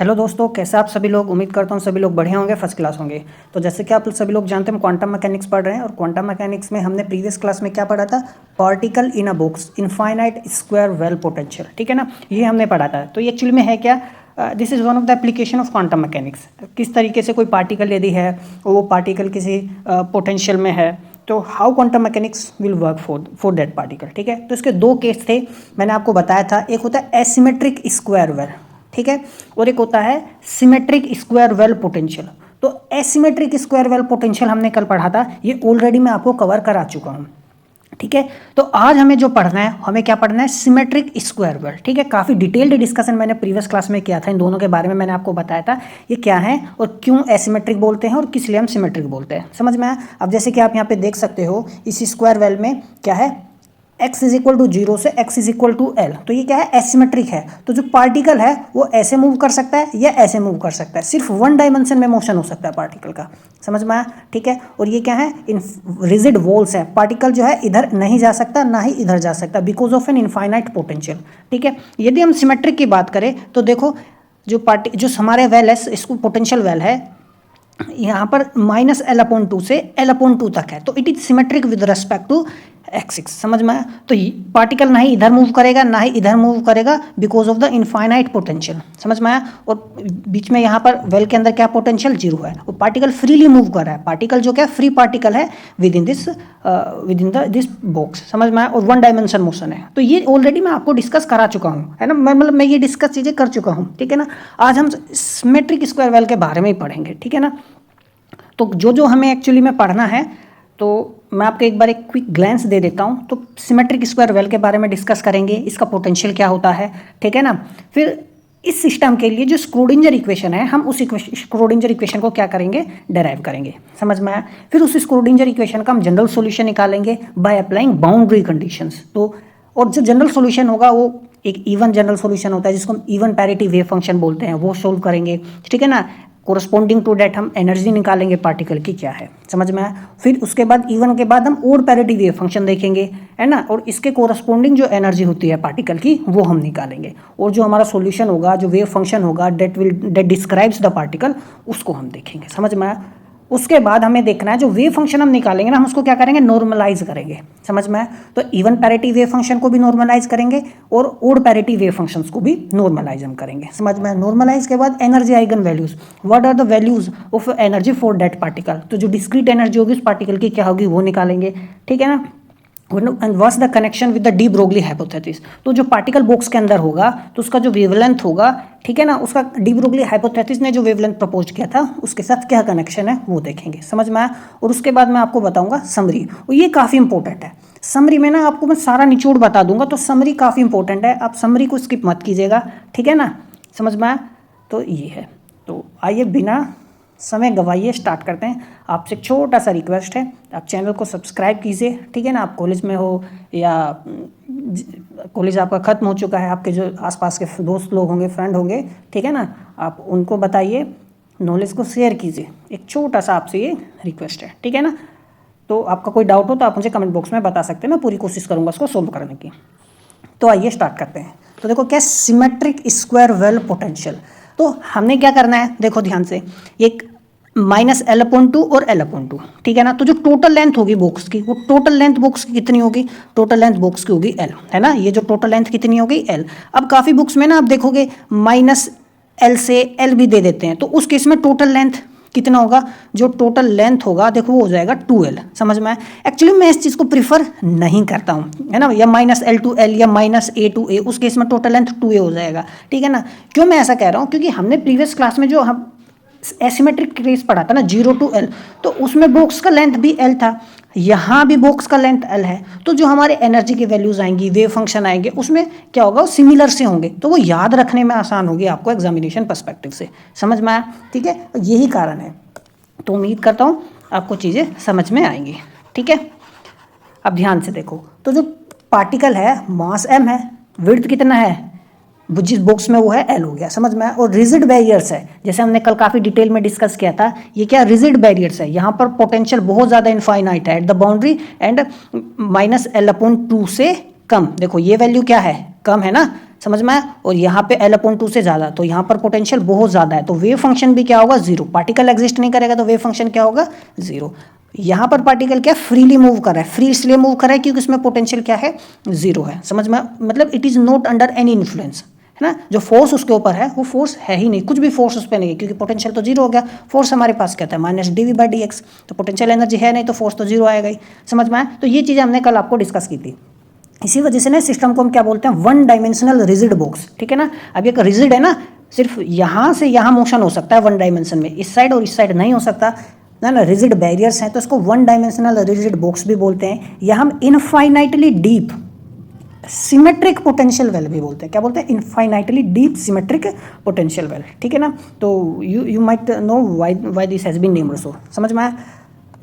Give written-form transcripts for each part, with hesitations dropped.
Hello दोस्तों, कैसे आप सभी लोग। उम्मीद करता हूँ सभी लोग बढ़िया होंगे, फर्स्ट क्लास होंगे। तो जैसे कि आप सभी लोग जानते हैं, हम क्वांटम मैकेनिक्स पढ़ रहे हैं और क्वांटम मैकेनिक्स में हमने प्रीवियस क्लास में क्या पढ़ा था, particle in a box infinite square well potential, ठीक है ना, ये हमने पढ़ा था। तो ये एक्चुअली में है क्या, this is one of the application of quantum mechanics. किस तरीके से कोई पार्टिकल यदि है और वो पार्टिकल किसी पोटेंशियल में है, तो how quantum mechanics will work for that particle, ठीक है। तो इसके दो केस थे, मैंने आपको बताया था। एक होता है एसिमेट्रिक स्क्वायर वेल, ठीक है, और एक होता है सिमेट्रिक स्क्वायर वेल पोटेंशियल। तो एसिमेट्रिक स्क्वायर वेल पोटेंशियल हमने कल पढ़ा था, ये ऑलरेडी मैं आपको कवर करा चुका हूँ, ठीक है। तो आज हमें जो पढ़ना है, हमें क्या पढ़ना है, सिमेट्रिक स्क्वायर वेल, ठीक है। काफ़ी डिटेल्ड डिस्कशन मैंने प्रीवियस क्लास में किया था, इन दोनों के बारे में मैंने आपको बताया था ये क्या है और क्यों एसिमेट्रिक बोलते हैं और किस लिए हम सिमेट्रिक बोलते हैं, समझ में आया। अब जैसे कि आप यहाँ पे देख सकते हो, इस स्क्वायर वेल में क्या है, x इज इक्वल टू 0 से x is equal to l। तो ये क्या है, एसिमेट्रिक है। तो जो पार्टिकल है वो ऐसे मूव कर सकता है या ऐसे मूव कर सकता है, सिर्फ वन डायमेंशन में मोशन हो सकता है पार्टिकल का, समझ में आया, ठीक है। और ये क्या है, इन रिजिड वॉल्स है, पार्टिकल जो है इधर नहीं जा सकता ना ही इधर जा सकता, because of an infinite potential, ठीक है। यदि हम सिमेट्रिक की बात करें तो देखो, जो हमारे वेल है, इसको पोटेंशियल वेल है, यहाँ पर -L/2 से L/2 तक है, तो it is symmetric with respect to axis, समझ में आया। तो पार्टिकल ना ही इधर मूव करेगा ना ही इधर मूव करेगा, because of the infinite potential, समझ में आया। और बीच में यहाँ पर वेल के अंदर क्या पोटेंशियल, 0 है, और पार्टिकल फ्रीली मूव कर रहा है। पार्टिकल जो क्या फ्री पार्टिकल है विद इन दिस बॉक्स, समझ में आया, और वन डायमेंशन मोशन है। तो ये ऑलरेडी मैं आपको डिस्कस करा चुका हूँ, है ना, मैं ये डिस्कस चीज़ें कर चुका हूँ, ठीक है ना। आज हम सिमेट्रिक स्क्वायर वेल के बारे में ही पढ़ेंगे, ठीक है ना। तो जो हमें एक्चुअली में पढ़ना है, तो मैं आपको एक बार एक क्विक ग्लैंस दे देता हूँ। तो सिमेट्रिक स्क्वायर वेल के बारे में डिस्कस करेंगे, इसका पोटेंशियल क्या होता है, ठीक है ना। फिर इस सिस्टम के लिए जो स्क्रोडिंजर इक्वेशन है, हम उस स्क्रोडिंजर इक्वेशन को क्या करेंगे, डेराइव करेंगे, समझ में आया। फिर उस स्क्रोडिंजर इक्वेशन का हम जनरल सॉल्यूशन निकालेंगे बाय अप्लाइंग बाउंड्री कंडीशंस। तो और जो जनरल सॉल्यूशन होगा वो एक इवन जनरल सॉल्यूशन होता है, जिसको हम इवन पैरिटी वेव फंक्शन बोलते हैं, वो सोल्व करेंगे, ठीक है ना। कोरस्पॉन्डिंग टू डेट हम एनर्जी निकालेंगे पार्टिकल की क्या है, समझ में आया। फिर उसके बाद इवन के बाद हम ओड पैरिटी वेव फंक्शन देखेंगे, है ना, और इसके कोरस्पॉन्डिंग जो एनर्जी होती है पार्टिकल की वो हम निकालेंगे, और जो हमारा सॉल्यूशन होगा, जो वेव फंक्शन होगा डेट डिस्क्राइब्स द पार्टिकल, उसको हम देखेंगे, समझ में आया। उसके बाद हमें देखना है जो वेव फंक्शन हम निकालेंगे ना, हम उसको क्या करेंगे, नॉर्मलाइज करेंगे, समझ में आया। तो इवन पैरिटी वेव फंक्शन को भी नॉर्मलाइज करेंगे और ओड पैरिटी वेव फंक्शंस को भी नॉर्मलाइज हम करेंगे, समझ में आया। नॉर्मलाइज के बाद energy eigen values, what are the values of energy for that particle. तो जो डिस्क्रीट एनर्जी होगी उस पार्टिकल की क्या होगी वो निकालेंगे, ठीक है ना। And what's the connection with the de Broglie hypothesis. तो जो पार्टिकल बॉक्स के अंदर होगा तो उसका जो वेवलेंथ होगा, ठीक है ना, उसका डी ब्रोगली हाइपोथेसिस ने जो वेवलेंथ प्रपोज किया था उसके साथ क्या कनेक्शन है वो देखेंगे, समझ में आया। और उसके बाद मैं आपको बताऊंगा समरी, और ये काफ़ी इंपॉर्टेंट है। समरी में ना आपको मैं सारा निचोड़ बता दूंगा, तो समरी काफ़ी इंपॉर्टेंट है, आप समरी को स्किप मत कीजिएगा, ठीक है ना, समझ में आया। तो ये है, तो आइए बिना समय गवाइए स्टार्ट करते हैं। आपसे एक छोटा सा रिक्वेस्ट है, आप चैनल को सब्सक्राइब कीजिए, ठीक है ना। आप कॉलेज में हो या कॉलेज आपका ख़त्म हो चुका है, आपके जो आसपास के दोस्त लोग होंगे, फ्रेंड होंगे, ठीक है ना, आप उनको बताइए, नॉलेज को शेयर कीजिए। एक छोटा सा आपसे ये रिक्वेस्ट है, ठीक है ना। तो आपका कोई डाउट हो तो आप मुझे कमेंट बॉक्स में बता सकते हैं, मैं पूरी कोशिश करूँगा उसको सोल्व करने की। तो आइए स्टार्ट करते हैं। तो देखो क्या, सिमेट्रिक स्क्वायर वेल पोटेंशियल। तो हमने क्या करना है, देखो ध्यान से, एक -L/2 और L/2, ठीक है ना। तो जो टोटल लेंथ होगी बॉक्स की, वो टोटल लेंथ बॉक्स की कितनी होगी, टोटल लेंथ बॉक्स की होगी L, है ना। ये जो टोटल लेंथ कितनी होगी L। अब काफ़ी बुक्स में ना आप देखोगे -L से L भी दे देते हैं, तो उस केस में टोटल लेंथ कितना होगा, जो टोटल लेंथ होगा देखो वो हो जाएगा 2L, समझ में आया। एक्चुअली मैं इस चीज़ को प्रीफर नहीं करता हूँ, है ना, या -L to L या -A to A, उस केस में टोटल लेंथ 2A हो जाएगा, ठीक है ना। क्यों मैं ऐसा कह रहा हूँ, क्योंकि हमने प्रीवियस क्लास में जो हम एसिमेट्रिक केस पढ़ा था ना, 0 to L, तो उसमें बॉक्स का लेंथ भी L था, यहाँ भी बॉक्स का लेंथ L है। तो जो हमारे एनर्जी की वैल्यूज आएंगी, वेव फंक्शन आएंगे, उसमें क्या होगा, वो सिमिलर से होंगे, तो वो याद रखने में आसान होगी आपको एग्जामिनेशन पर्सपेक्टिव से, समझ में आया, ठीक है। यही कारण है, तो उम्मीद करता हूँ आपको चीज़ें समझ में आएंगी, ठीक है। अब ध्यान से देखो, तो जो पार्टिकल है मास m है, विड्थ कितना है, जिस बॉक्स में वो है L हो गया, समझ में आया। और रिजिड बैरियर्स है, जैसे हमने कल काफ़ी डिटेल में डिस्कस किया था, ये क्या रिजिड बैरियर्स है, यहाँ पर पोटेंशियल बहुत ज़्यादा इनफाइनाइट है at the boundary and -L/2 से कम। देखो ये वैल्यू क्या है, कम है ना, समझ में आया। और यहाँ पे L/2 से ज़्यादा, तो यहाँ पर पोटेंशियल बहुत ज़्यादा है, तो वेव फंक्शन भी क्या होगा, जीरो। पार्टिकल एग्जिस्ट नहीं करेगा तो वेव फंक्शन क्या होगा, जीरो। यहाँ पर पार्टिकल क्या फ्रीली मूव कर रहा है, फ्री इसलिए मूव कर रहा है क्योंकि इसमें पोटेंशियल क्या है, जीरो है। समझ में, मतलब it is not under any influence, है ना। जो फोर्स उसके ऊपर है वो फोर्स है ही नहीं, कुछ भी फोर्स उस पर नहीं है क्योंकि पोटेंशियल तो जीरो हो गया। फोर्स हमारे पास क्या था, -dv/dx, तो पोटेंशियल एनर्जी है नहीं तो फोर्स तो जीरो आएगा ही। समझ में आया। तो ये चीज़ें हमने कल आपको डिस्कस की थी। इसी वजह से ना सिस्टम को हम क्या बोलते हैं, वन डायमेंशनल रिजिड बॉक्स, ठीक है ना। अब ये रिजिड है ना, सिर्फ यहाँ से यहाँ मोशन हो सकता है वन डायमेंशन में, इस साइड और इस साइड नहीं हो सकता ना रिजिड बैरियर्स हैं, तो इसको वन डायमेंशनल रिजिड बॉक्स भी बोलते हैं, या हम infinitely deep symmetric potential well भी बोलते हैं। क्या बोलते हैं, infinitely deep symmetric potential well, ठीक है ना। तो you might know why this has been named also. समझ में आया।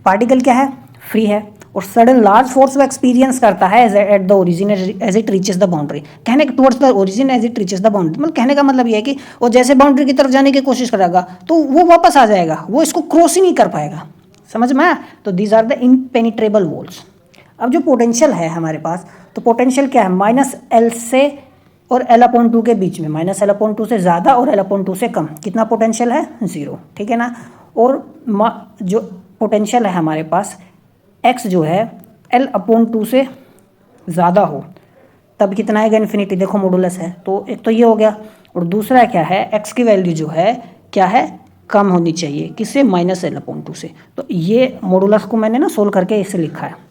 पार्टिकल क्या है, फ्री है, और सडन लार्ज फोर्स वो एक्सपीरियंस करता है at the origin as it reaches the boundary. कहने towards the origin as it reaches the boundary, मतलब कहने का मतलब ये है कि वो जैसे बाउंड्री की तरफ जाने की कोशिश करेगा तो वो वापस आ जाएगा, वो इसको क्रॉस ही नहीं कर पाएगा। समझ में आया। तो दीज आर द इनपेनिट्रेबल वॉल्स। अब जो पोटेंशियल है हमारे पास, तो पोटेंशियल क्या है, -L से और L/2 के बीच में, -L/2 से ज़्यादा और L/2 से कम, कितना पोटेंशियल है, जीरो, ठीक है ना। और जो पोटेंशियल है हमारे पास x जो है L/2 से ज़्यादा हो तब कितना आएगा, इन्फिनिटी। देखो मॉडुलस है, तो एक तो ये हो गया, और दूसरा क्या है, x की वैल्यू जो है क्या है, कम होनी चाहिए, किससे, -L/2 से। तो ये मॉडुलस को मैंने ना सोल्व करके इसे लिखा है,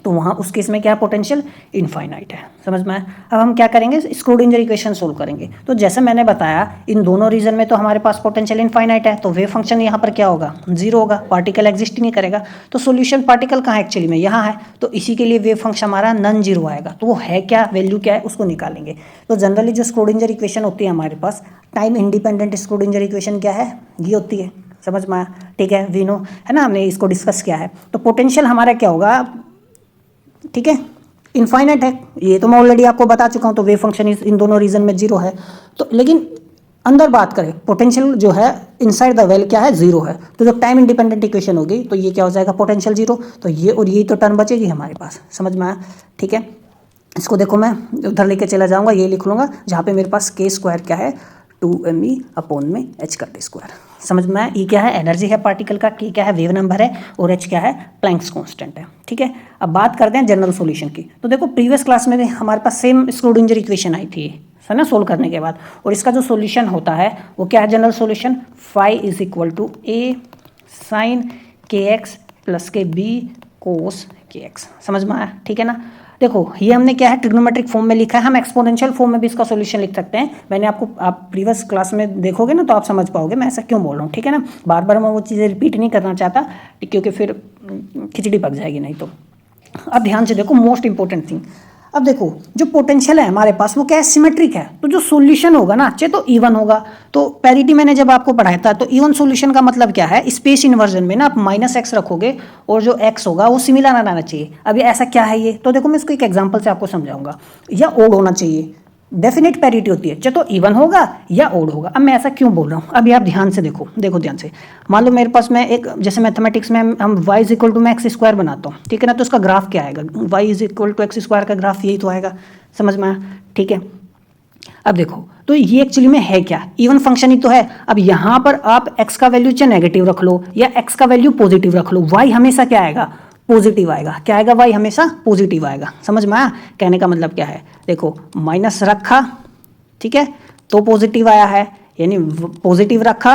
तो वहाँ उस केस में क्या पोटेंशियल इनफाइनाइट है। समझ में आया। अब हम क्या करेंगे, स्क्रोडिंजर इक्वेशन सोल्व करेंगे। तो जैसे मैंने बताया इन दोनों रीजन में तो हमारे पास पोटेंशियल इनफाइनाइट है, तो वेव फंक्शन यहाँ पर क्या होगा, जीरो होगा, पार्टिकल एग्जिस्ट ही नहीं करेगा। तो सोल्यूशन पार्टिकल कहाँ एक्चुअली में, यहाँ है, तो इसी के लिए वेव फंक्शन हमारा नॉन जीरो आएगा। तो वो है क्या, वैल्यू क्या है, उसको निकालेंगे। तो जनरली जो स्क्रोडिंजर इक्वेशन होती है हमारे पास, टाइम इंडिपेंडेंट स्क्रोडिंजर इक्वेशन क्या है, ये होती है। समझ में आया, ठीक है, वी नो, है ना, हमने इसको डिस्कस किया है। तो पोटेंशियल हमारा क्या होगा, ठीक है, इनफाइनाइट है, ये तो मैं ऑलरेडी आपको बता चुका हूँ। तो वेव फंक्शन इन दोनों रीजन में जीरो है। तो लेकिन अंदर बात करें, पोटेंशियल जो है इनसाइड द वेल क्या है, जीरो है। तो जब टाइम इंडिपेंडेंट इक्वेशन होगी तो ये क्या हो जाएगा, पोटेंशियल जीरो। तो ये और यही तो टर्म बचेगी हमारे पास। समझ में आया, ठीक है। इसको देखो मैं उधर लेके चला जाऊँगा, ये लिख लूँगा जहाँ पे मेरे पास k² क्या है, 2me/h²। समझ में आया। E क्या है, एनर्जी है पार्टिकल का, K क्या है, वेव नंबर है, और H क्या है, प्लैंक्स कांस्टेंट है, ठीक है। अब बात करते हैं जनरल सॉल्यूशन की। तो देखो प्रीवियस क्लास में हमारे पास सेम स्क्रोडिंजर इक्वेशन आई थी, है ना, सोल्व करने के बाद, और इसका जो सॉल्यूशन होता है वो क्या है, general solution phi = a sin kx + kb cos kx। समझ में आया, ठीक है ना। देखो ये हमने क्या है, ट्रिग्नोमेट्रिक फॉर्म में लिखा है, हम एक्सपोनेंशियल फॉर्म में भी इसका सॉल्यूशन लिख सकते हैं। मैंने आपको, आप प्रीवियस क्लास में देखोगे ना तो आप समझ पाओगे मैं ऐसा क्यों बोल रहा हूँ, ठीक है ना। बार बार मैं वो चीज़ें रिपीट नहीं करना चाहता क्योंकि फिर खिचड़ी पक जाएगी नहीं तो। अब ध्यान से देखो, मोस्ट इंपॉर्टेंट थिंग। अब देखो जो पोटेंशियल है हमारे पास वो क्या है, सिमेट्रिक है, तो जो सॉल्यूशन होगा ना चाहे तो इवन होगा। तो पैरिटी मैंने जब आपको पढ़ाया था, तो इवन सॉल्यूशन का मतलब क्या है, स्पेस इन्वर्जन में ना आप -x रखोगे और जो x होगा वो सिमिलर आना चाहिए। अब ये ऐसा क्या है ये, तो देखो मैं इसको एक एग्जांपल से आपको समझाऊंगा। या ओड होना चाहिए, डेफिनेट पैरिटी होती है, चाहे तो इवन होगा या ओड होगा। अब मैं ऐसा क्यों बोल रहा हूँ, अभी आप ध्यान से देखो ध्यान से। मान लो मेरे पास मैं एक, जैसे मैथमेटिक्स में हम y = x² बनाता हूँ, ठीक है ना। तो उसका ग्राफ क्या आएगा, y = x² का ग्राफ यही तो आएगा। समझ में आया, ठीक है। अब देखो तो ये एक्चुअली में है क्या, इवन फंक्शन ही तो है। अब यहाँ पर आप x का वैल्यू चाहे नेगेटिव रख लो या x का वैल्यू पॉजिटिव रख लो, y हमेशा क्या आएगा, पॉजिटिव आएगा। क्या आएगा, y हमेशा पॉजिटिव आएगा। समझ में आया, कहने का मतलब क्या है, देखो माइनस रखा, ठीक है, तो पॉजिटिव आया है, यानी पॉजिटिव रखा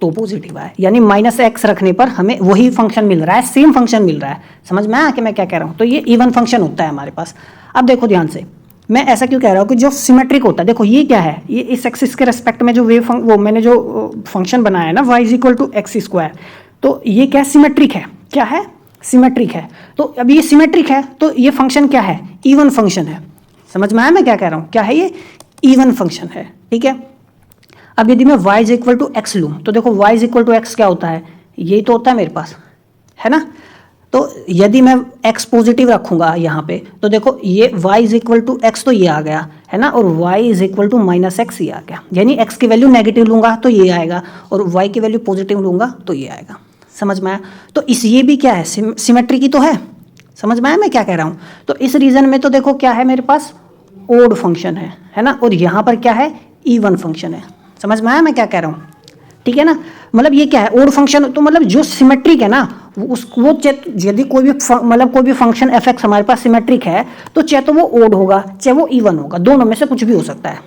तो पॉजिटिव आया, यानी -x रखने पर हमें वही फंक्शन मिल रहा है, सेम फंक्शन मिल रहा है। समझ में आया कि मैं क्या कह रहा हूँ। तो ये इवन फंक्शन होता है हमारे पास। अब देखो ध्यान से, मैं ऐसा क्यों कह रहा हूँ कि जो सिमेट्रिक होता है, देखो ये क्या है, ये इस एक्सिस के रेस्पेक्ट में जो वो मैंने जो फंक्शन बनाया है ना, y = x², तो ये क्या सिमेट्रिक है, क्या है, सिमेट्रिक है। तो अब ये सिमेट्रिक है तो ये फंक्शन क्या है, इवन फंक्शन है। समझ में आया मैं क्या कह रहा हूँ, क्या है ये, इवन फंक्शन है, ठीक है। अब यदि मैं y = x लूँ, तो देखो y = x क्या होता है, यही तो होता है मेरे पास, है ना। तो यदि मैं x पॉजिटिव रखूंगा यहाँ पे, तो देखो ये y = x तो ये आ गया, है ना, और y = -x ये आ गया, यानी x की वैल्यू नेगेटिव लूंगा तो ये आएगा, और y की वैल्यू पॉजिटिव लूंगा तो ये आएगा। समझ में आया। तो इस ये भी क्या है, सिमेट्री की तो है। समझ में आया मैं क्या कह रहा हूँ। तो इस रीजन में तो देखो क्या है मेरे पास, ओड फंक्शन है ना, और यहाँ पर क्या है, इवन फंक्शन है। समझ में आया मैं क्या कह रहा हूँ, ठीक है ना। मतलब ये क्या है, ओड फंक्शन, तो मतलब जो सिमेट्रिक है ना वो यदि कोई भी मतलब कोई भी फंक्शन एफ एक्स हमारे पास सिमेट्रिक है तो चाहे तो वो ओड होगा चाहे वो इवन होगा, दोनों में से कुछ भी हो सकता है,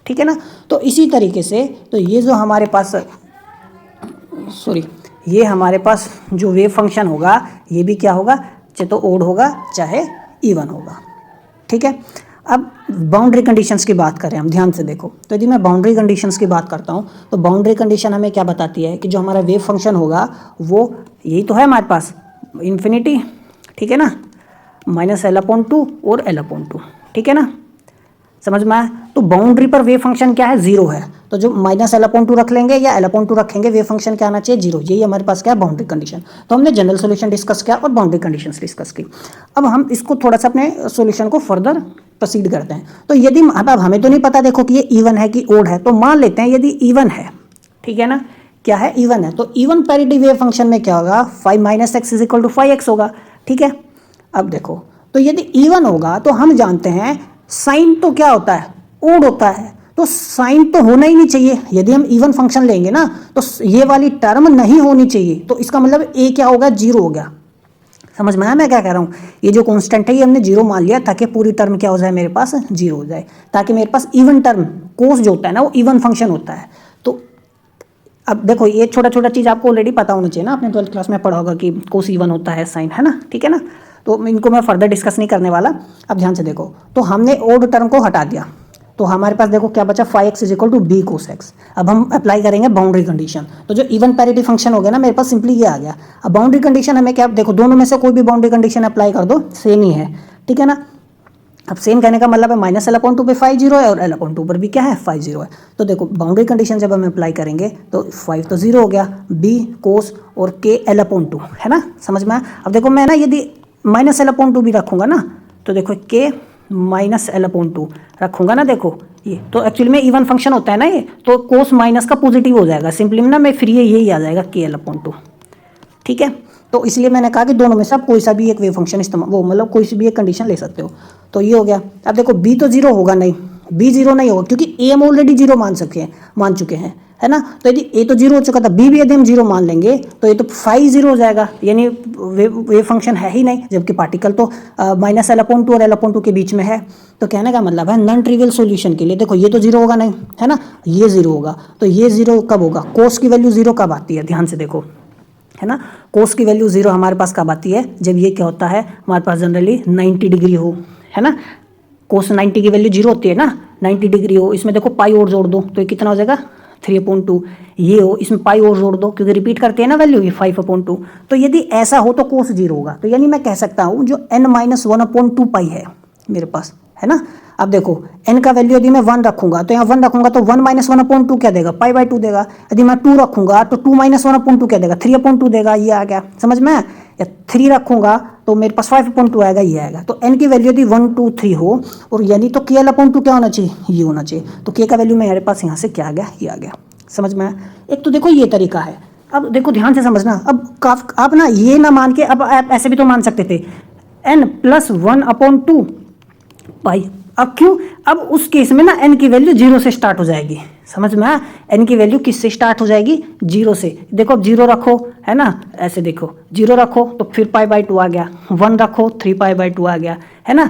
ठीक है ना। तो इसी तरीके से तो ये जो हमारे पास ये हमारे पास जो वेव फंक्शन होगा ये भी क्या होगा, चाहे तो ओड होगा चाहे इवन होगा, ठीक है। अब बाउंड्री कंडीशंस की बात करें हम, ध्यान से देखो, तो यदि मैं बाउंड्री कंडीशंस की बात करता हूँ तो बाउंड्री कंडीशन हमें क्या बताती है कि जो हमारा वेव फंक्शन होगा वो यही तो है हमारे पास, इन्फिनिटी, ठीक है ना, -L/2 और L/2, ठीक है ना, समझ में आया। तो बाउंड्री पर वेव फंक्शन क्या है, जीरो है, तो जो -L/2 रख लेंगे या L/2 रखेंगे, वेव फंक्शन क्या आना चाहिए, जीरो। यही हमारे पास क्या है, बाउंड्री कंडीशन। तो हमने जनरल सॉल्यूशन डिस्कस किया और बाउंड्री कंडीशंस डिस्कस की। अब हम इसको थोड़ा सा अपने सॉल्यूशन को फर्दर प्रोसीड करते हैं। तो यदि अब हमें तो नहीं पता देखो कि ये इवन है कि ओड है, तो मान लेते हैं यदि इवन है, ठीक है ना, क्या है, इवन है, तो इवन पैरिटी वेव फंक्शन में क्या होगा, 5 - x = 5x होगा, ठीक है। अब देखो, तो यदि इवन होगा तो हम जानते हैं साइन तो क्या होता है, ओड होता है, तो साइन तो होना ही नहीं चाहिए। यदि हम इवन फंक्शन लेंगे ना तो ये वाली टर्म नहीं होनी चाहिए, तो इसका मतलब ए क्या होगा, जीरो हो गया। समझ में आया मैं क्या कह रहा हूँ, ये जो कांस्टेंट है ये हमने जीरो मान लिया ताकि पूरी टर्म क्या हो जाए, मेरे पास जीरो हो जाए, ताकि मेरे पास इवन टर्म, कोस जो होता है ना वो इवन फंक्शन होता है। तो अब देखो ये छोटा छोटा चीज़ आपको ऑलरेडी पता होना चाहिए ना, आपने 12th क्लास में पढ़ा होगा कि कोस इवन होता है, साइन, है ना, ठीक है ना। तो इनको मैं फर्दर डिस्कस नहीं करने वाला। अब ध्यान से देखो, तो हमने ओड टर्म को हटा दिया, तो हमारे पास देखो क्या बचा, 5x = b cos x। अब हम अप्लाई करेंगे बाउंड्री कंडीशन, तो जो इवन पैरिटी फंक्शन हो गया ना मेरे पास, सिंपली ये आ गया। अब बाउंड्री कंडीशन हमें क्या, देखो दोनों में से कोई भी बाउंड्री कंडीशन अप्लाई कर दो, सेम ही है, ठीक है ना। अब सेम कहने का मतलब है -L/2 पे 5 0 है और L/2 पर भी क्या है, 5 0 है। तो देखो बाउंड्री कंडीशन जब हम अप्लाई करेंगे तो 5 तो 0 हो गया, b cos और k L/2, है ना, समझ में आया। अब देखो मैं ना यदि -L/2 भी रखूँगा ना, तो देखो k -L/2 रखूँगा ना, देखो ये तो एक्चुअली में इवन फंक्शन होता है ना ये, तो कोस माइनस का पॉजिटिव हो जाएगा, सिंपली ना मैं फिर यही आ जाएगा k/2, ठीक है। तो इसलिए मैंने कहा कि दोनों में से आप कोई सा भी एक वेव फंक्शन इस्तेमाल, वो मतलब कोई सी भी एक कंडीशन ले सकते हो। तो ये हो गया। अब देखो b तो जीरो होगा नहीं, b जीरो नहीं होगा क्योंकि a हम ऑलरेडी जीरो मान चुके हैं, है ना। तो यदि a तो जीरो हो चुका था, b भी यदि हम जीरो मान लेंगे तो ये तो 5 0 हो जाएगा, यानी वेव फंक्शन है ही नहीं, जबकि पार्टिकल तो -L/2 और L/2 के बीच में है। तो कहने का मतलब है नॉन ट्रिवियल सॉल्यूशन के लिए देखो ये तो जीरो होगा नहीं, है ना, ये जीरो होगा, तो ये जीरो कब होगा, कोस की वैल्यू जीरो कब आती है, ध्यान से देखो, है ना, कोस की वैल्यू जीरो हमारे पास कब आती है, जब ये क्या होता है हमारे पास जनरली 90 डिग्री हो, है ना। कोस 90 की वैल्यू जीरो होती है ना, 90 डिग्री हो, इसमें देखो पाई और जोड़ दो तो ये कितना हो जाएगा, 3/2। ये हो, इसमें पाई और जोड़ दो क्योंकि रिपीट करते हैं ना वैल्यू, ये 5/2। तो यदि ऐसा हो तो कोस जीरो होगा, तो यानी मैं कह सकता हूँ जो n - 1/2 पाई है मेरे पास, है ना। अब देखो n का वैल्यू यदि मैं 1 रखूंगा तो यहाँ 1 रखूंगा तो 1 - 1/2 क्या देगा, π/2 देगा। यदि मैं 2 रखूंगा तो 2 - 1/2 क्या देगा, 3/2 देगा, ये आ गया, समझ में। या 3 रखूंगा तो मेरे पास 5/2 आएगा, ये आएगा। तो n की वैल्यू यदि 1 2 3 हो और यानी तो k/2 क्या होना चाहिए, ये होना चाहिए। तो k का वैल्यू मेरे पास यहाँ से क्या आ गया, ये आ गया, समझ में। एक तो देखो ये तरीका है। अब देखो ध्यान से समझना, अब आप ना ये ना मान के, अब आप ऐसे भी तो मान सकते थे n + 1/2 पाई। अब क्यों, अब उस केस में ना n की वैल्यू जीरो से स्टार्ट हो जाएगी, समझ में आया। n की वैल्यू किससे स्टार्ट हो जाएगी, जीरो से। देखो अब जीरो रखो, है ना, ऐसे देखो जीरो रखो तो फिर π/2 आ गया, 1 रखो 3π/2 आ गया, है ना,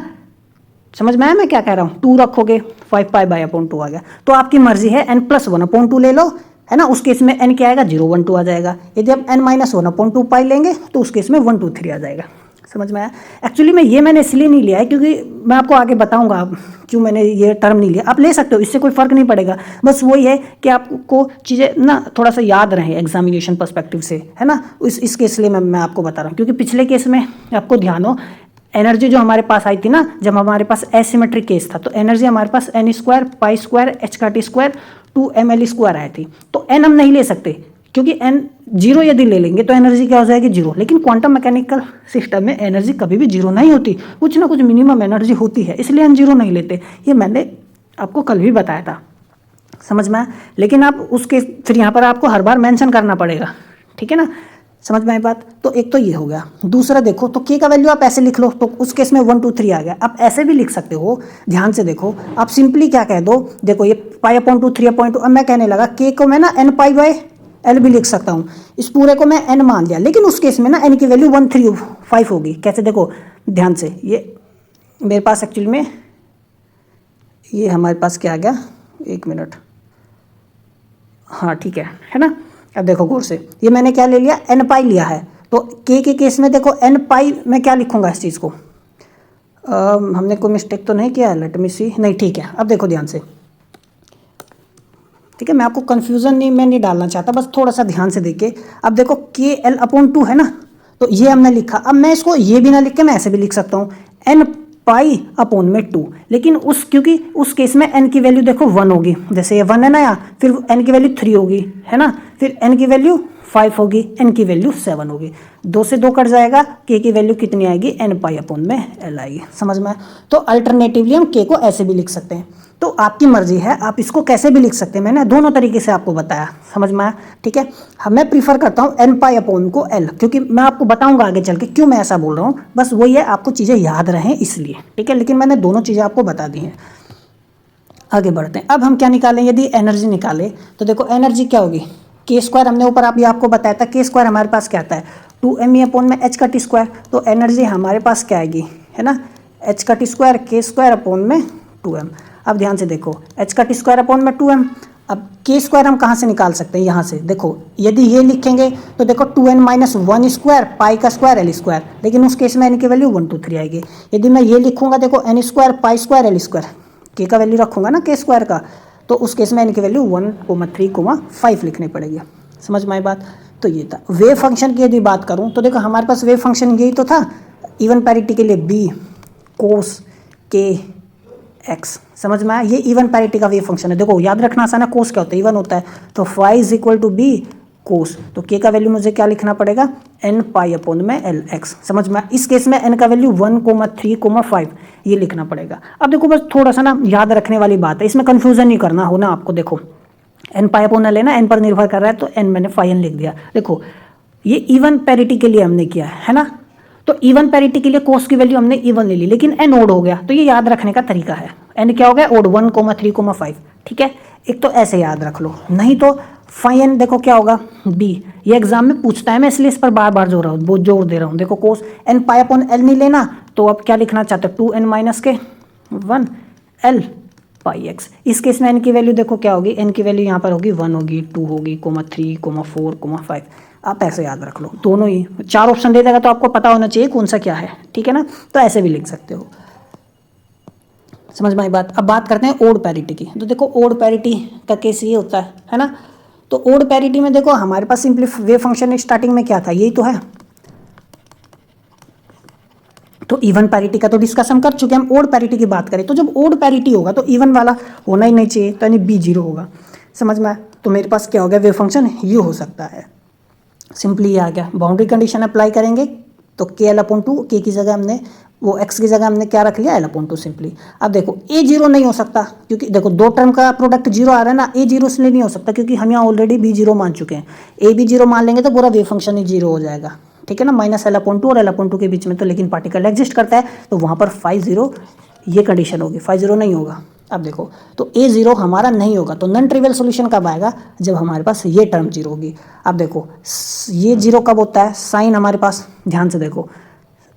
समझ में आया मैं क्या कह रहा हूँ। 2 रखोगे 5π/2 आ गया। तो आपकी मर्जी है n + 1/2 ले लो, है ना, उस केस में n क्या आएगा, 0 1 2 आ जाएगा। यदि आप n - 1/2 पाई लेंगे तो उस केस में 1 2 3 आ जाएगा, समझ में आया। एक्चुअली में ये मैंने इसलिए नहीं लिया है क्योंकि मैं आपको आगे बताऊंगा क्यों मैंने ये टर्म नहीं लिया। आप ले सकते हो, इससे कोई फ़र्क नहीं पड़ेगा, बस वही है कि आपको चीज़ें ना थोड़ा सा याद रहें एग्जामिनेशन पर्सपेक्टिव से, है ना। इस केस लिए मैं आपको बता रहा हूँ क्योंकि पिछले केस में आपको ध्यान हो, एनर्जी जो हमारे पास आई थी ना जब हमारे पास एसिमेट्रिक केस था, तो एनर्जी हमारे पास n² π² h/t² 2ml² आई थी। तो n हम नहीं ले सकते क्योंकि n जीरो यदि ले लेंगे तो एनर्जी क्या हो जाएगी, जीरो। लेकिन क्वांटम मैकेनिकल सिस्टम में एनर्जी कभी भी जीरो नहीं होती, कुछ ना कुछ मिनिमम एनर्जी होती है, इसलिए n जीरो नहीं लेते। ये मैंने आपको कल भी बताया था, समझ में। लेकिन आप उसके फिर यहाँ पर आपको हर बार मेंशन करना पड़ेगा, ठीक है ना। समझ में आई बात। तो एक तो ये हो गया। दूसरा देखो, तो के का वैल्यू आप ऐसे लिख लो, तो उस केस में 1 2 3 आ गया। आप ऐसे भी लिख सकते हो, ध्यान से देखो, आप सिंपली क्या कह दो, देखो ये π/2 3/2, अब मैं कहने लगा के को मैं ना n π/l भी लिख सकता हूँ, इस पूरे को मैं n मान लिया, लेकिन उस केस में ना n की वैल्यू 1 3 5 होगी। कैसे, देखो ध्यान से, ये मेरे पास एक्चुअली में ये हमारे पास क्या आ गया, 1 मिनट, हाँ ठीक है ना। अब देखो गौर से, ये मैंने क्या ले लिया, n पाई लिया है, तो के केस में देखो n पाई मैं क्या लिखूंगा इस चीज़ को, हमने कोई मिस्टेक तो नहीं किया, लेट मी सी, नहीं ठीक है। अब देखो ध्यान से, ठीक है, मैं आपको कन्फ्यूज़न नहीं डालना चाहता, बस थोड़ा सा ध्यान से देखिए। अब देखो KL/2 है ना, तो ये हमने लिखा। अब मैं इसको ये भी ना लिख के मैं ऐसे भी लिख सकता हूँ n π/2, लेकिन क्योंकि उस केस में n की वैल्यू देखो 1 होगी, जैसे ये 1 है ना यहाँ, फिर n की वैल्यू 3 होगी, है ना, फिर n की वैल्यू 5 होगी, n की वैल्यू 7 होगी, 2 से 2 कट जाएगा, k की वैल्यू कितनी आएगी, n π/l आएगी। समझ में। तो अल्टरनेटिवली हम k को ऐसे भी लिख सकते हैं, तो आपकी मर्जी है, आप इसको कैसे भी लिख सकते हैं, मैंने दोनों तरीके से आपको बताया। समझ में आया, ठीक है। मैं प्रीफर करता हूँ n π/l, क्योंकि मैं आपको बताऊंगा आगे चल के क्यों मैं ऐसा बोल रहा हूँ, बस वही है, आपको चीज़ें याद रहें इसलिए, ठीक है। लेकिन मैंने दोनों चीज़ें आपको बता दी हैं। आगे बढ़ते हैं। अब हम क्या निकालें, यदि एनर्जी निकाले तो देखो एनर्जी क्या होगी, k² हमने ऊपर आपको बताया था, k² हमारे पास क्या आता है, 2m/h²। तो एनर्जी हमारे पास क्या आएगी, है ना, h² k² 2m। अब ध्यान से देखो, h² 2m। अब k² हम कहाँ से निकाल सकते हैं, यहाँ से देखो, यदि ये लिखेंगे तो देखो 2n - 1² π²l², लेकिन उस केस में n की वैल्यू 1 2 3 आएगी। यदि मैं ये लिखूंगा, देखो n² π²l², k का वैल्यू रखूंगा ना k² का, तो उस केस में n की वैल्यू 1 3 5 लिखनी पड़ेगी। समझ में आई बात। तो ये था वेव फंक्शन की। यदि बात करूँ तो देखो हमारे पास वेव फंक्शन यही तो था, इवन पैरिटी के लिए b cos k x। समझ में आया, ये इवन पैरिटी का वेव फंक्शन है। देखो याद रखना आसान है, कोस क्या होता है, इवन होता है, तो phi = b कोस, तो k का वैल्यू मुझे क्या लिखना पड़ेगा, n π/l x। समझ में, इस केस में n का वैल्यू 1 3 5 ये लिखना पड़ेगा। अब देखो बस थोड़ा सा ना याद रखने वाली बात है, इसमें कन्फ्यूजन नहीं करना हो ना आपको। देखो n π/l है ना, n पर निर्भर कर रहा है, तो n मैंने n लिख दिया। देखो ये इवन पैरिटी के लिए हमने किया है ना, तो इवन पैरिटी के लिए कोस की वैल्यू हमने इवन ले ली, लेकिन n ओड हो गया, तो ये याद रखने का तरीका है। n क्या हो गया, ओड 1 3 5, ठीक है। एक तो ऐसे याद रख लो, नहीं तो n देखो क्या होगा b, ये एग्जाम में पूछता है, मैं इसलिए इस पर बार बार जोर दे रहा हूँ। देखो कोस n π/l नहीं लेना, तो अब क्या लिखना चाहते हो, 2n - 1 l πx। इस केस में n की वैल्यू देखो क्या होगी, n की वैल्यू यहाँ पर होगी 1 होगी, 2 होगी, 3 4 5। आप ऐसे याद रख लो, दोनों ही 4 ऑप्शन दे देगा, तो आपको पता होना चाहिए कौन सा क्या है, ठीक है ना। तो ऐसे भी लिख सकते हो। समझ में आई बात। अब बात करते हैं ओड पैरिटी की। तो देखो ओड पैरिटी का केस ये होता है ना, तो ओड पैरिटी में देखो हमारे पास सिंपली वेव फंक्शन स्टार्टिंग में क्या था, यही तो है। तो इवन पैरिटी का तो डिस्कस हम कर चुके हैं। हम ओड पैरिटी की बात करें, तो जब ओड पैरिटी होगा तो इवन वाला होना ही नहीं चाहिए, तो यानी b 0 होगा। समझ में आया। तो मेरे पास क्या हो गया, वेव फंक्शन ये हो सकता है। सिंपली ये आ गया। बाउंड्री कंडीशन अप्लाई करेंगे तो KL/2, k की जगह हमने वो x की जगह हमने क्या रख लिया, L/2 सिंपली। अब देखो a 0 नहीं हो सकता, क्योंकि देखो दो टर्म का प्रोडक्ट 0 आ रहा है ना, a 0 इसलिए नहीं हो सकता क्योंकि हम यहाँ ऑलरेडी b 0 मान चुके हैं। a b 0 मान लेंगे तो पूरा वेव फंक्शन ही 0 हो जाएगा, ठीक है ना, -L/2 और L/2 के बीच में तो लेकिन पार्टिकल एग्जिस्ट करता है, तो वहाँ पर phi 0 ये कंडीशन होगी, phi 0 नहीं होगा। अब देखो तो a 0 हमारा नहीं होगा, तो नॉन ट्रिवियल सॉल्यूशन कब आएगा, जब हमारे पास ये टर्म 0 होगी। अब देखो ये 0 कब होता है, साइन हमारे पास, ध्यान से देखो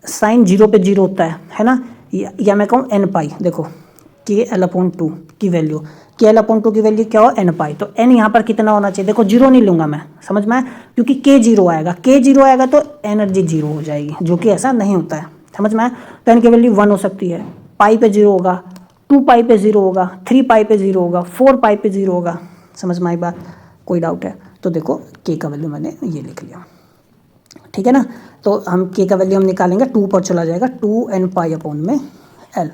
साइन 0 पे 0 होता है ना, या मैं कहूँ n पाई। देखो KL/2 की वैल्यू, KL/2 की वैल्यू क्या हो, n पाई, तो n यहाँ पर कितना होना चाहिए, देखो 0 नहीं लूँगा मैं, समझ में, क्योंकि k 0 आएगा, k 0 आएगा तो एनर्जी 0 हो जाएगी, जो कि ऐसा नहीं होता है। समझ में, तो n की वैल्यू 1 हो सकती है, पाई पे 0 होगा, 2 पाई पे 0 होगा, 3 पाई पे 0 होगा, 4 पाई पे 0 होगा। समझ में आई बात, कोई डाउट है तो देखो k का वैल्यू मैंने ये लिख लिया, ठीक है ना। तो हम k का वैल्यू हम निकालेंगे, 2 पर चला जाएगा, 2n π/l।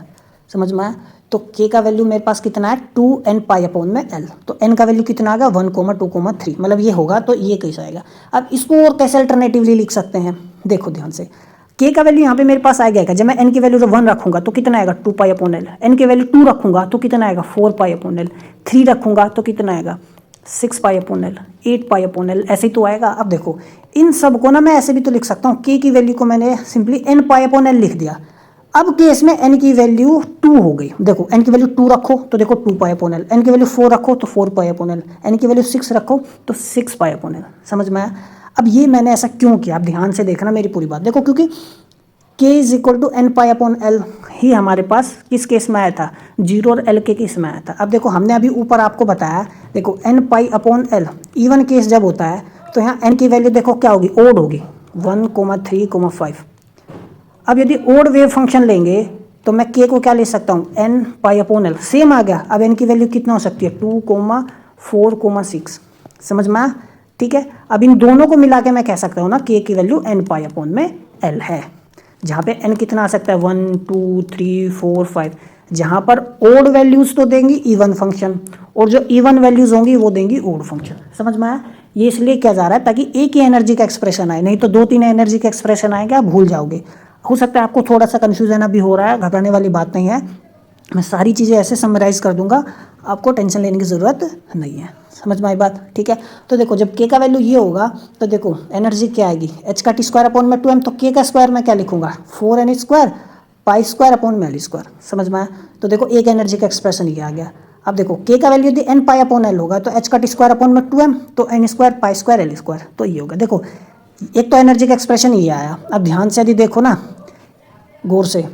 समझ में आया। तो k का वैल्यू मेरे पास कितना है, 2n π/l। तो n का वैल्यू कितना आ गया, 1 2 3, मतलब ये होगा, तो ये कैसा आएगा। अब इसको और कैसे अल्टरनेटिवली लिख सकते हैं, देखो ध्यान से, k का वैल्यू यहाँ पे मेरे पास आ गया, जब मैं n की वैल्यू 1 रखूंगा तो कितना आएगा, 2 π/l। n की वैल्यू 2 रखूंगा तो कितना आएगा, 4 π/l। 3 रखूंगा तो कितना आएगा, 6 पाई अपॉन एल, 8 पाई अपॉन एल, ऐसे ही तो आएगा। अब देखो इन सब को ना मैं ऐसे भी तो लिख सकता हूँ, के की वैल्यू को मैंने simply n pi upon L लिख दिया। अब केस में n की वैल्यू 2 हो गई, देखो n की वैल्यू 2 रखो तो देखो 2 पाई अपॉन एल, n की वैल्यू 4 रखो तो 4 पाई अपॉन एल, n की वैल्यू 6 रखो तो 6 पाई अपॉन एल। समझ में आया? अब ये मैंने ऐसा क्यों किया, आप ध्यान से देखना मेरी पूरी बात, देखो क्योंकि k is equal to n pi upon L ही हमारे पास किस केस में आया था, 0 और l के केस में आया था। अब देखो हमने अभी ऊपर आपको बताया, देखो n pi upon L even case जब होता है तो यहाँ n की वैल्यू देखो क्या होगी, ओड होगी, 1, 3, 5। अब यदि ओड वेव फंक्शन लेंगे तो मैं k को क्या ले सकता हूँ, n pi upon L, same आ गया। अब n की वैल्यू कितना हो सकती है, 2, 4, 6। समझ में आया? ठीक है, अब इन दोनों को मिला के मैं कह सकता हूँ ना k की वैल्यू n पाई अपॉन में l है, जहाँ पे n कितना आ सकता है, 1, 2, 3, 4, 5। जहाँ पर ओड वैल्यूज तो देंगी इवन फंक्शन, और जो इवन वैल्यूज होंगी वो देंगी ओड फंक्शन। समझ में आया? ये इसलिए किया जा रहा है ताकि एक ही एनर्जी का एक्सप्रेशन आए, नहीं तो 2-3 एनर्जी का एक्सप्रेशन आएगा आप भूल जाओगे। हो सकता है आपको थोड़ा सा कन्फ्यूजन अभी हो रहा है, घबराने वाली बात नहीं है, मैं सारी चीज़ें ऐसे समराइज़ कर दूंगा, आपको टेंशन लेने की ज़रूरत नहीं है। समझ में आई बात? ठीक है, तो देखो जब k का वैल्यू ये होगा तो देखो एनर्जी क्या आएगी, h का टी स्क्वायर अपॉन में 2m, तो k का स्क्वायर में क्या लिखूंगा, 4n square pi square upon में एल स्क्वायर। समझ में आया? तो देखो एक एनर्जी का एक्सप्रेशन ये आ गया। अब देखो k का वैल्यू यदि n पाई अपॉन एल होगा तो h का टी स्क्वायर अपॉन में 2m, तो n square pi square L square, तो ये होगा। देखो एक तो एनर्जी का एक्सप्रेशन ये आया। अब ध्यान से यदि देखो ना गौर से,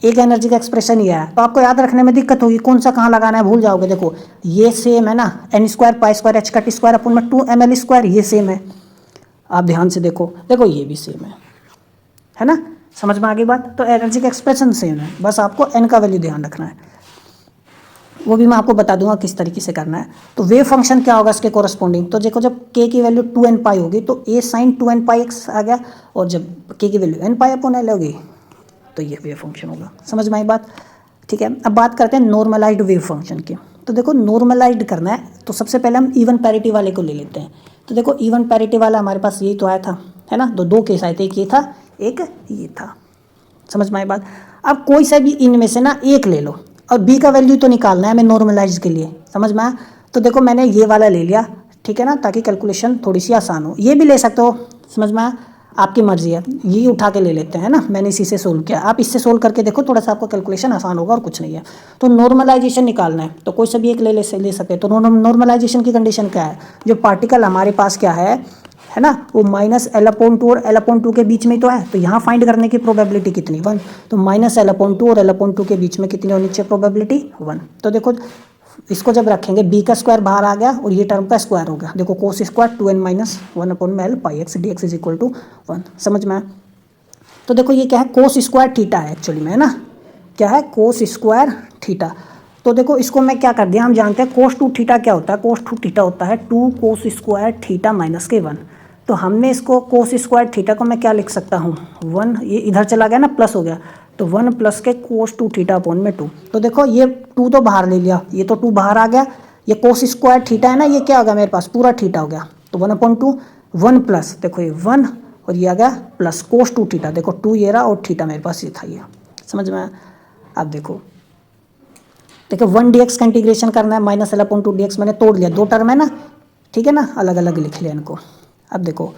एक एनर्जी का एक्सप्रेशन ये है, तो आपको याद रखने में दिक्कत होगी, कौन सा कहाँ लगाना है भूल जाओगे। देखो ये सेम है ना, n square pi square h का टी स्क्वायर अपन में 2ml स्क्वायर, ये सेम है। आप ध्यान से देखो, देखो ये भी सेम है ना? समझ में आ गई बात? तो एनर्जी का एक्सप्रेशन सेम है, बस आपको n का वैल्यू ध्यान रखना है, वो भी मैं आपको बता दूंगा किस तरीके से करना है। तो वेव फंक्शन क्या होगा इसके कोरस्पॉन्डिंग, तो देखो जब k की वैल्यू 2n पाई होगी तो a sine 2n pi x आ गया, और जब k की value n pi upon L होगी तो ये वेव फंक्शन होगा। समझ में आई बात? ठीक है, अब बात करते हैं नॉर्मलाइज्ड वेव फंक्शन की। तो देखो नॉर्मलाइज्ड करना है तो सबसे पहले हम इवन पैरिटी वाले को ले लेते हैं। तो देखो इवन पैरिटी वाला हमारे पास यही तो आया था, है ना? तो 2 केस आए थे, एक ये था एक ये था। समझ में आई बात? अब कोई सा भी इनमें से ना एक ले लो, और b का वैल्यू तो निकालना है हमें नॉर्मलाइज के लिए। समझ में आया? तो देखो मैंने ये वाला ले लिया, ठीक है ना, ताकि कैलकुलेशन थोड़ी सी आसान हो। ये भी ले सकते हो, समझ में आया? आपकी मर्जी है, ये उठा के ले लेते हैं ना, मैंने इसी से सोल्व किया। आप इससे सोल्व करके देखो, थोड़ा सा आपको कैलकुलेशन आसान होगा और कुछ नहीं है। तो नॉर्मलाइजेशन निकालना है तो कोई सा भी एक ले सकते। तो नॉर्मलाइजेशन की कंडीशन क्या है, जो पार्टिकल हमारे पास क्या है ना, वो -L/2 और L/2 के बीच में तो है, तो यहाँ फाइंड करने की प्रोबेबिलिटी कितनी, 1। तो -L/2 और L/2 के बीच में कितनी होनी चाहिए प्रोबेबिलिटी, 1। तो देखो इसको जब रखेंगे b का स्क्वायर बाहर आ गया और ये टर्म का स्क्वायर हो गया। देखो कोस स्क्वायर 2n - 1 अपॉन में l pi x d x is equal to 1। समझ में आया? तो देखो ये क्या है, कोस स्क्वायर थीटा है एक्चुअली में, है ना? क्या है, कोस स्क्वायर थीटा। तो देखो इसको मैं क्या कर दिया, हम जानते हैं कोस 2 थीटा क्या होता है, कोस 2 थीटा होता है 2 कोस स्क्वायर थीटा माइनस के 1। तो हमने इसको कोस स्क्वायर थीटा को मैं क्या लिख सकता हूँ, 1, ये इधर चला गया ना, प्लस हो गया, तो 1 प्लस के कोस 2 थीटा अपॉन में 2। तो देखो ये 2 तो बाहर ले लिया, ये तो 2 बाहर आ गया, ये कोस स्क्वायर थीटा है ना, ये क्या हो गया मेरे पास, पूरा थीटा हो गया। तो 1/2, 1 प्लस, देखो ये 1 और ये आ गया प्लस कोस 2 थीटा, देखो 2 ये रहा और थीटा मेरे पास ये था ये। समझ में आया? अब देखो 1 dx का इंटीग्रेशन करना है, -L/2 dx मैंने तोड़ लिया, 2 टर्म है ना, ठीक है ना, अलग अलग लिख लिया इनको। अब देखो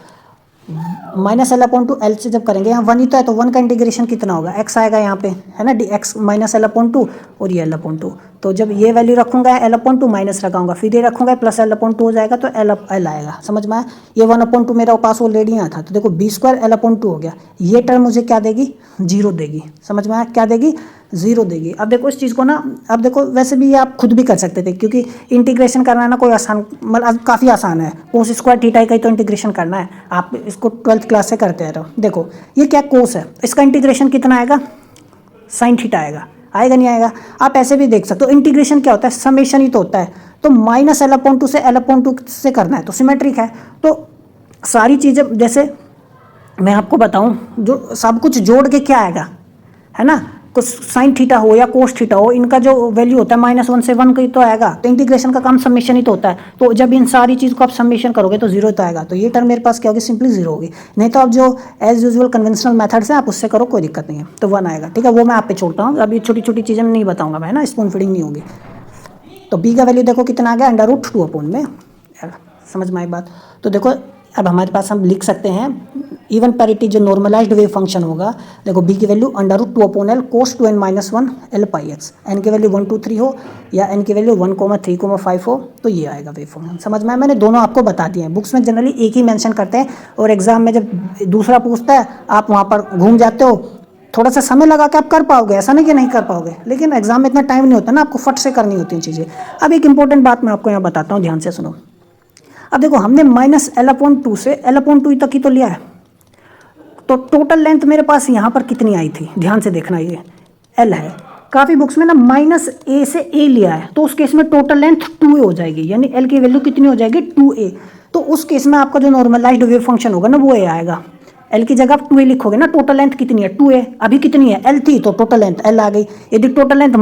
-L/2 L से जब करेंगे, यहाँ 1 ही तो है, तो 1 का इंटीग्रेशन कितना होगा, x आएगा यहाँ पे, है ना, dx -L/2 और ये L/2। तो जब ये वैल्यू रखूंगा L/2 माइनस लगाऊंगा, फिर ये रखूंगा प्लस L/2 हो जाएगा, तो L आएगा। समझ में आया? ये 1/2 मेरा पास ऑलरेडी यहाँ था, तो देखो b² L/2 हो गया, ये टर्म मुझे क्या देगी, 0 देगी। समझ में आया? क्या देगी, 0 देगी। अब देखो इस चीज़ को ना, अब देखो वैसे भी ये आप खुद भी कर सकते थे, क्योंकि इंटीग्रेशन करना ना कोई आसान, मतलब काफ़ी आसान है, कोस स्क्वायर थीटा का ही तो इंटीग्रेशन करना है, आप इसको 12th क्लास से करते रहो। देखो ये क्या कोस है, इसका इंटीग्रेशन कितना आएगा, साइन थीटा आएगा नहीं आएगा? आप ऐसे भी देख सकते हो, इंटीग्रेशन क्या होता है, समेशन ही तो होता है, तो -L/2 से L/2 से करना है, तो सिमेट्रिक है। तो सारी चीज़ें जैसे मैं आपको बताऊं, जो सब कुछ जोड़ के क्या आएगा, है ना, कुछ साइन थीटा हो या कोस थीटा हो, इनका जो वैल्यू होता है -1 से 1 की तो आएगा। तो इंटीग्रेशन का काम समेशन ही तो होता है, तो जब इन सारी चीज़ को आप समेशन करोगे तो 0 तो आएगा। तो ये टर्म मेरे पास क्या होगी, सिंपली 0 होगी। नहीं तो आप जो एज यूजुअल कन्वेंशनल मेथड से आप उससे करो, कोई दिक्कत नहीं है, तो 1 आएगा। ठीक है, वो मैं आप पे छोड़ता हूँ, अभी छोटी छोटी चीज़ें नहीं बताऊँगा मैं, ना स्पून फीडिंग नहीं होगी। तो b का वैल्यू देखो कितना आ गया, √2 अपॉन में समझ में आई बात। तो देखो अब हमारे पास हम लिख सकते हैं इवन पैरिटी जो नॉर्मलाइज्ड वेव फंक्शन होगा, देखो बी की value √2/L cos 2n - 1 L pi x, N की वैल्यू 1 2 3 हो या एन की वैल्यू 1 3 5 हो तो ये आएगा वेव फंक्शन। समझ में आया, मैंने दोनों आपको बता दिए हैं। बुक्स में जनरली एक ही मेंशन करते हैं और एग्जाम में जब दूसरा पूछता है आप वहाँ पर घूम जाते हो, थोड़ा सा समय लगा के आप कर पाओगे, ऐसा नहीं कि नहीं कर पाओगे, लेकिन एग्जाम में इतना टाइम नहीं होता ना, आपको फट से करनी होती हैं चीज़ें। अब एक इंपॉर्टेंट बात मैं आपको यहाँ बताता हूँ, ध्यान से सुनो। अब देखो हमने -L/2 से L/2 तक ही तो लिया है, तो टोटल लेंथ मेरे पास यहाँ पर कितनी आई थी, ध्यान से देखना, ये L है। काफ़ी बुक्स में ना -a से a लिया है, तो उस केस में टोटल लेंथ 2a हो जाएगी, यानी L की वैल्यू कितनी हो जाएगी 2a। तो उस केस में आपका जो नॉर्मलाइज्ड वेव फंक्शन होगा ना वो a आएगा। L की जगह आप 2a लिखोगे ना, टोटल लेंथ कितनी है 2a, अभी कितनी है L थी तो टोटल लेंथ L आ गई। यदि टोटल लेंथ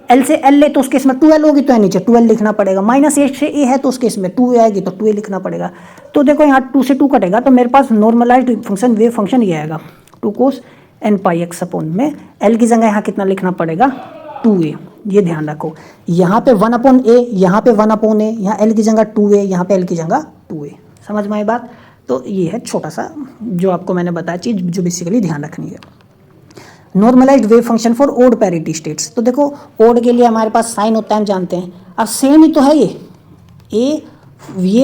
-L से L ले तो उस केस में 2L होगी तो नीचे 2L लिखना पड़ेगा, -a से a है तो उस केस में 2a आएगी तो 2a लिखना पड़ेगा। तो देखो यहाँ 2 से 2 कटेगा तो मेरे पास नॉर्मलाइज्ड फंक्शन वेव फंक्शन ये आएगा 2 cos n पाई एक्स अपॉन में L की जगह यहाँ कितना लिखना पड़ेगा 2a। ये ध्यान रखो, यहाँ पे 1/a, यहाँ पे 1/a, यहाँ L की जगह 2a, यहाँ पे L की जगह 2a। समझ में आई बात। तो ये है छोटा सा जो आपको मैंने बताया चीज़ जो बेसिकली ध्यान रखनी है। Normalised wave function for odd parity states, तो देखो ओड के लिए हमारे पास साइन होता है, हम जानते हैं। अब सेम ही तो है ये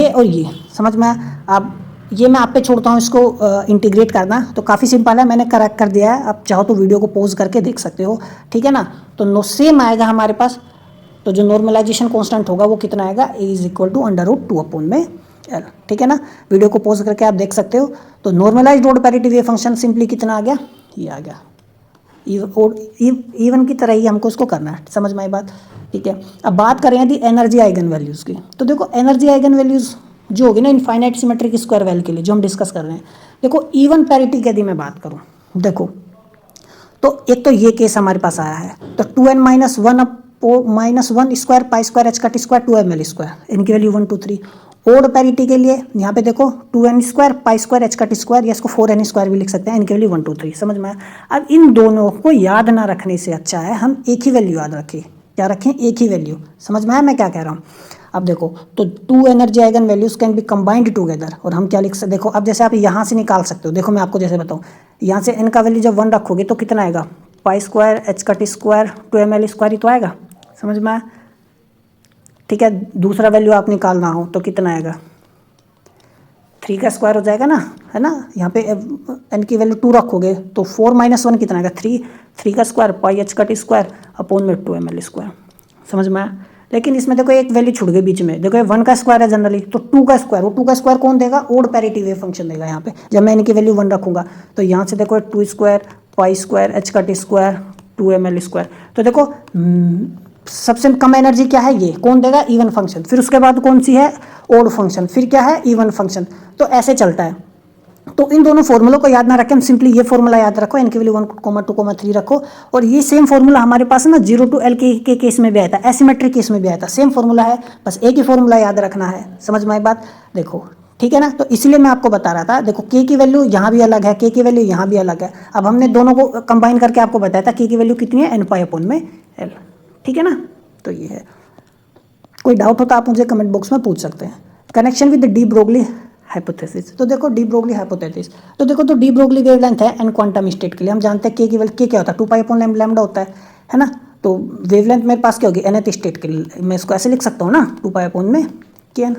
और ये, समझ में। अब ये मैं आप पे छोड़ता हूँ इसको इंटीग्रेट करना, तो काफ़ी सिंपल है, मैंने करेक्ट कर दिया है। आप चाहो तो वीडियो को पॉज करके देख सकते हो, ठीक है ना। तो सेम आएगा हमारे पास, तो जो नॉर्मलाइजेशन कांस्टेंट होगा वो कितना आएगा, a = √2/L, ठीक है ना। वीडियो को पॉज करके आप देख सकते हो। तो normalised odd parity wave function simply कितना आ गया, ये आ गया। इवन की तरह ही हमको इसको करना है, समझ में आई बात, ठीक है। अब बात करें यदि एनर्जी आइगन वैल्यूज़ की, तो देखो एनर्जी आइगन वैल्यूज़ जो होगी ना इनफाइनाइट सिमेट्रिक स्क्वायर वेल के लिए जो हम डिस्कस कर रहे हैं, देखो इवन पैरिटी की यदि मैं बात करूँ, देखो तो एक तो ये केस हमारे पास आया है, तो 2n - 1 -1² π² h² 2ml², इनकी वैल्यू 1 2 3। ओड पैरिटी के लिए यहाँ पे देखो 2n² π² h² या इसको 4n² भी लिख सकते हैं, इनकी वैल्यू 1 2 3। समझ में आया। अब इन दोनों को याद ना रखने से अच्छा है हम एक ही वैल्यू याद रखें। क्या रखें, एक ही वैल्यू। समझ में आया मैं क्या कह रहा हूँ। अब देखो तो 2 energy eigen values can be combined together, और हम क्या लिख सकते, देखो अब जैसे आप यहाँ से निकाल सकते हो, देखो मैं आपको जैसे बताऊँ, यहाँ से n का वैल्यू जब 1 रखोगे तो कितना आएगा, π² h² 2ml² ही तो आएगा। समझ में आया, ठीक है। दूसरा वैल्यू आप निकालना हो तो कितना आएगा, 3 का स्क्वायर हो जाएगा ना, है ना। यहाँ पे n की वैल्यू 2 रखोगे तो 4 - 1 कितना आएगा 3 का स्क्वायर πh² अपॉन में 2ml²। समझ में आया। लेकिन इसमें देखो एक वैल्यू छूट गई बीच में, देखो 1 का स्क्वायर है जनरली, तो 2 का स्क्वायर, वो 2 का स्क्वायर कौन देगा, ओड पैरिटी वेव फंक्शन देगा। यहाँ पे जब मैं इनकी वैल्यू 1 रखूंगा तो यहाँ से देखो 2² π² h² 2ml²। तो देखो सबसे कम एनर्जी क्या है, ये कौन देगा, इवन फंक्शन। फिर उसके बाद कौन सी है, ओड फंक्शन, फिर क्या है, इवन फंक्शन। तो ऐसे चलता है। तो इन दोनों फॉर्मूलों को याद ना रखें, हम सिंपली ये फॉर्मूला याद रखो, इनकी वैल्यू 1, 2, 3 रखो। और ये सेम फॉर्मूला हमारे पास ना 0 to L के केस में भी आया था, एसिमेट्रिक केस में भी आया था, सेम फॉर्मूला है, बस एक ही फॉर्मूला याद रखना है। समझ में आई बात, देखो ठीक है ना। तो इसलिए मैं आपको बता रहा था, देखो k की वैल्यू यहाँ भी अलग है, k की वैल्यू यहाँ भी अलग है। अब हमने दोनों को कंबाइन करके आपको बताया था k की वैल्यू कितनी है, n π/L, ठीक है ना। तो ये है, कोई डाउट होता आप मुझे कमेंट बॉक्स में पूछ सकते हैं। Connection with de Broglie hypothesis, तो देखो डी ब्रोगली हाइपोथेसिस, तो देखो तो डी ब्रोगली वेवलेंथ है एन क्वांटम स्टेट के लिए, हम जानते हैं k की वैल्यू क्या होता है 2π/λ होता है ना। तो वेवलेंथ मेरे पास क्या होगी nth स्टेट के लिए, मैं इसको ऐसे लिख सकता हूँ ना 2π/kn,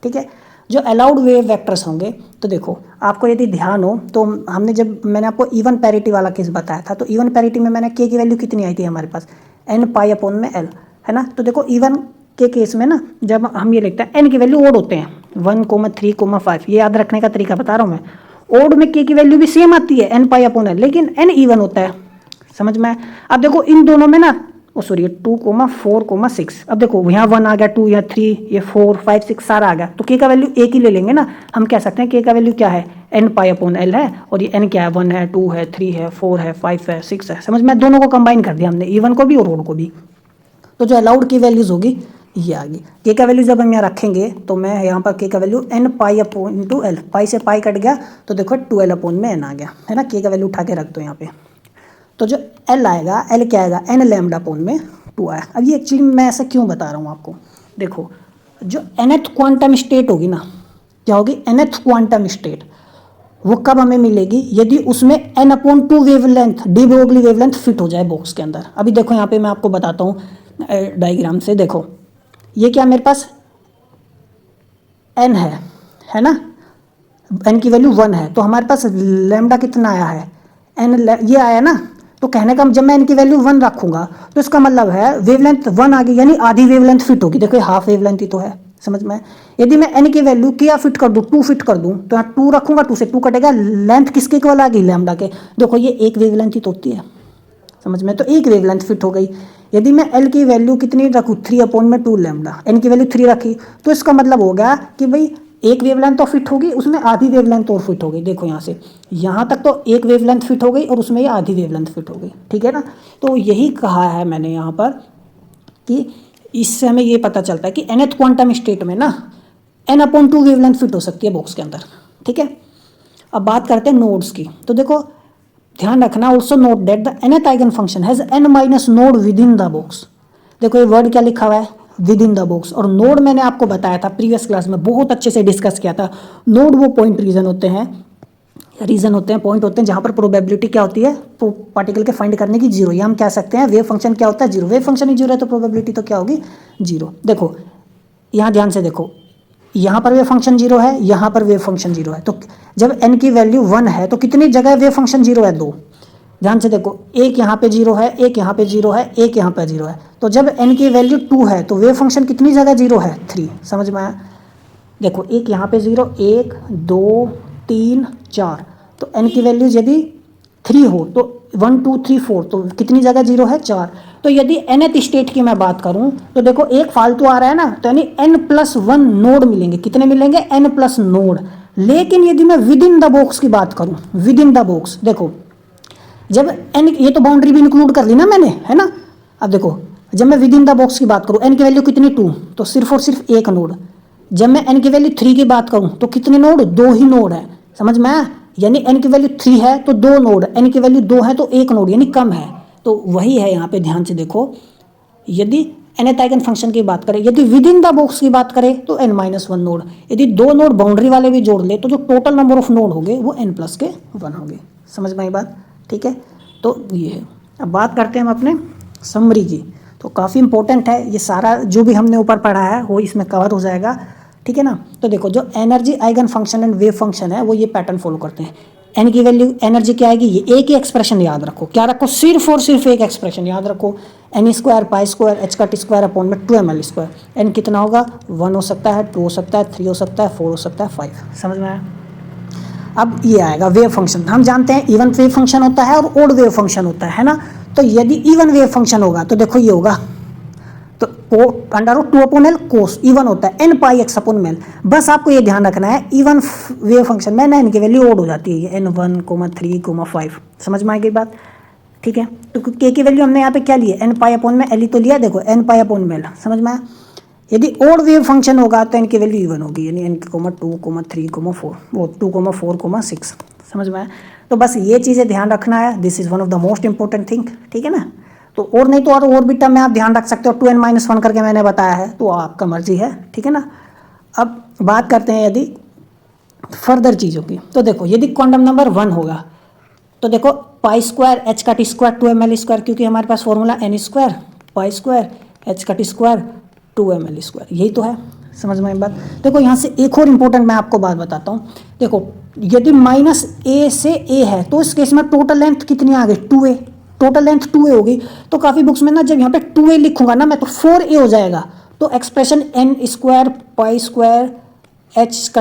ठीक है। जो अलाउड वेव वेक्टर्स होंगे, तो देखो आपको यदि ध्यान हो तो हमने जब मैंने आपको इवन पैरिटी वाला केस बताया था, तो इवन पैरिटी में मैंने k की वैल्यू कितनी आई थी हमारे पास n π/L, है ना। तो देखो इवन के केस में ना जब हम ये लिखते हैं n की वैल्यू ओड होते हैं 1, 3, 5, ये याद रखने का तरीका बता रहा हूँ मैं। ओड में k की वैल्यू भी सेम आती है n π/L, लेकिन n इवन होता है। समझ में। अब देखो इन दोनों में ना 2, 4, 6, अब देखो यहाँ 1 आ गया, 2 या 3, ये 4, 5, 6 सारा आ गया, तो k का वैल्यू एक ही ले लेंगे ना। हम कह सकते हैं k का वैल्यू क्या है, n π/L है, और ये n क्या है, 1 है, 2 है, 3 है, 4 है, 5 है, 6 है। समझ में, दोनों को कंबाइन कर दिया हमने, इवन को भी और ओड को भी। तो जो अलाउड की वैल्यूज होगी ये आ गई। k का वैल्यू जब हम यहाँ रखेंगे तो मैं यहाँ पर k का वैल्यू n π/L, पाई से पाई कट गया तो देखो 2L/n आ गया, है ना। k का वैल्यू उठा के रख दो यहाँ पे। तो जो L आएगा, L क्या आएगा, n λ/2 आया। अब ये एक्चुअली मैं ऐसा क्यों बता रहा हूँ आपको, देखो जो nth क्वांटम स्टेट होगी ना, क्या होगी, nth क्वांटम स्टेट, वो कब हमें मिलेगी, यदि उसमें n/2 wavelength, de Broglie wavelength fit हो जाए बॉक्स के अंदर। अभी देखो यहाँ पे मैं आपको बताता हूँ डायग्राम से। देखो ये क्या मेरे पास n है ना, n की वैल्यू 1 है, तो हमारे पास लैम्डा कितना आया है, n ये आया ना। तो कहने का जब मैं n की वैल्यू 1 रखूंगा तो इसका मतलब है वेवलेंथ 1 आ गई, यानी आधी वेवलेंथ फिट होगी। देखो हाफ वेवलेंथ ही तो है, समझ में। यदि मैं n की वैल्यू क्या फिट कर दूं, 2 फिट कर दूं, तो यहाँ 2 रखूंगा, 2 से 2 कटेगा, लेंथ किसके इक्वल आ गई, लैम्डा के। देखो ये एक वेवलेंथ ही तो होती है, समझ में, तो एक वेवलेंथ फिट हो गई। यदि मैं L की वैल्यू कितनी रखूँ, 3/2 लैम्डा, n की वैल्यू 3 रखी, तो इसका मतलब हो गया कि भाई एक वेवलेंथ तो फिट होगी, उसमें आधी वेवलेंथ और फिट हो गई। देखो यहाँ से यहाँ तक तो एक वेवलेंथ फिट हो गई और उसमें ये आधी वेवलेंथ फिट हो गई, ठीक है ना। तो यही कहा है मैंने यहाँ पर कि इससे हमें ये पता चलता है कि nth क्वांटम स्टेट में ना n/2 वेवलेंथ फिट हो सकती है बॉक्स के अंदर, ठीक है। अब बात करते हैं नोड्स की। तो देखो ध्यान रखना, also note that the nth eigen function has n- node with in the box. देखो ये वर्ड क्या लिखा हुआ है, विद इन द बॉक्स। और नोड मैंने आपको बताया था प्रीवियस क्लास में, बहुत अच्छे से डिस्कस किया था। नोड वो पॉइंट रीजन होते हैं, पॉइंट होते हैं जहां पर प्रोबेबिलिटी क्या होती है, तो पार्टिकल के फाइंड करने की जीरो, या हम कह सकते हैं वेव फंक्शन क्या होता है, जीरो। वेव फंक्शन ही जीरो है तो प्रोबेबिलिटी तो क्या होगी, जीरो। देखो यहाँ ध्यान से देखो, यहाँ पर वेव फंक्शन जीरो है, यहाँ पर वेव फंक्शन जीरो है, तो जब n की वैल्यू 1 है तो कितनी जगह वेव फंक्शन जीरो है, 2। ध्यान से देखो, एक यहाँ पे जीरो है, एक यहाँ पे जीरो है, एक यहाँ पे जीरो है, तो जब n की वैल्यू 2 है तो वेव फंक्शन कितनी जगह जीरो है, 3। समझ में आया। देखो एक यहाँ पे जीरो, 1 2 3 4, तो n की वैल्यू यदि 3 हो तो 1 2 3 4, तो कितनी जगह जीरो है, 4। तो यदि nth स्टेट की मैं बात करूं तो देखो एक फालतू आ रहा है ना, तो यानी n+1 नोड मिलेंगे। कितने मिलेंगे, n+ नोड। लेकिन यदि मैं विद इन द बॉक्स की बात करूं, विद इन द बॉक्स, देखो जब n, ये तो बाउंड्री भी इंक्लूड कर ली ना मैंने, है ना। अब देखो जब मैं विद इन द बॉक्स की बात करूं, n की वैल्यू कितनी, 2, तो सिर्फ और सिर्फ एक नोड। जब मैं n की वैल्यू 3 की बात करूं तो कितने नोड, 2 ही नोड है, समझ में आया। यानी n की वैल्यू 3 है तो 2 नोड, n की वैल्यू 2 है तो 1 नोड, यानी कम है। तो वही है यहाँ पे, ध्यान से देखो, यदि nth आइगन फंक्शन की बात करें, यदि विद इन द बॉक्स की बात करें तो n-1 नोड। यदि 2 नोड बाउंड्री वाले भी जोड़ ले तो जो टोटल नंबर ऑफ नोड होंगे वो n+1 होंगे। समझ में आई बात, ठीक है। तो ये है। अब बात करते हैं हम अपने समरी की। तो काफ़ी इंपॉर्टेंट है ये सारा, जो भी हमने ऊपर पढ़ा है वो इसमें कवर हो जाएगा, ठीक है ना। तो देखो जो energy eigen function and wave function है वो ये पैटर्न फॉलो करते हैं। एन की वैल्यू एनर्जी क्या आएगी, ये एक ही एक्सप्रेशन याद रखो, क्या रखो, सिर्फ और सिर्फ एक एक्सप्रेशन याद रखो, n² π² h²/2ml²। एन कितना होगा, 1 हो सकता है, 2 हो सकता है, 3 हो सकता है, 4 हो सकता है, 5। समझ में आया। अब ये आएगा वेव फंक्शन। हम जानते हैं इवन वेव फंक्शन होता है और ओड वेव फंक्शन होता है ना। तो यदि इवन वेव फंक्शन होगा तो देखो ये होगा, तो √2/L कोस इवन होता है n πx/ml। बस आपको ये ध्यान रखना है, इवन वेव फंक्शन में ना इनकी वैल्यू ओड हो जाती है, n1, 3, 5। समझ में आ गई बात, ठीक है। तो k की वैल्यू हमने यहाँ पे क्या ली है, n π/L ही तो लिया, देखो n π/L। समझ में आया। यदि ओड वेव फंक्शन होगा तो इनकी वैल्यू इवन होगी, यानी n, 2, 3, 4, वो 2, 4, 6। समझ में आया। तो बस ये चीज़ें ध्यान रखना है, this is one of the most important thing, ठीक है ना। तो और नहीं तो और भी टर्म में आप ध्यान रख सकते हो, 2n-1 करके मैंने बताया है, तो आपका मर्जी है, ठीक है ना। अब बात करते हैं यदि फर्दर चीज़ों की। तो देखो यदि क्वांटम नंबर 1 होगा तो देखो π² h² 2ml², क्योंकि हमारे पास फॉर्मूला n² π² h² 2ml², यही तो है। समझ में बात। देखो यहाँ से एक और इम्पोर्टेंट मैं आपको बात बताता हूँ। देखो यदि -a से a है तो इस केस में टोटल लेंथ कितनी आ गई, 2a। टोटल लेंथ 2a होगी, तो काफ़ी बुक्स में ना जब यहाँ पे 2a लिखूंगा ना मैं तो 4a हो जाएगा, तो एक्सप्रेशन n² π² h²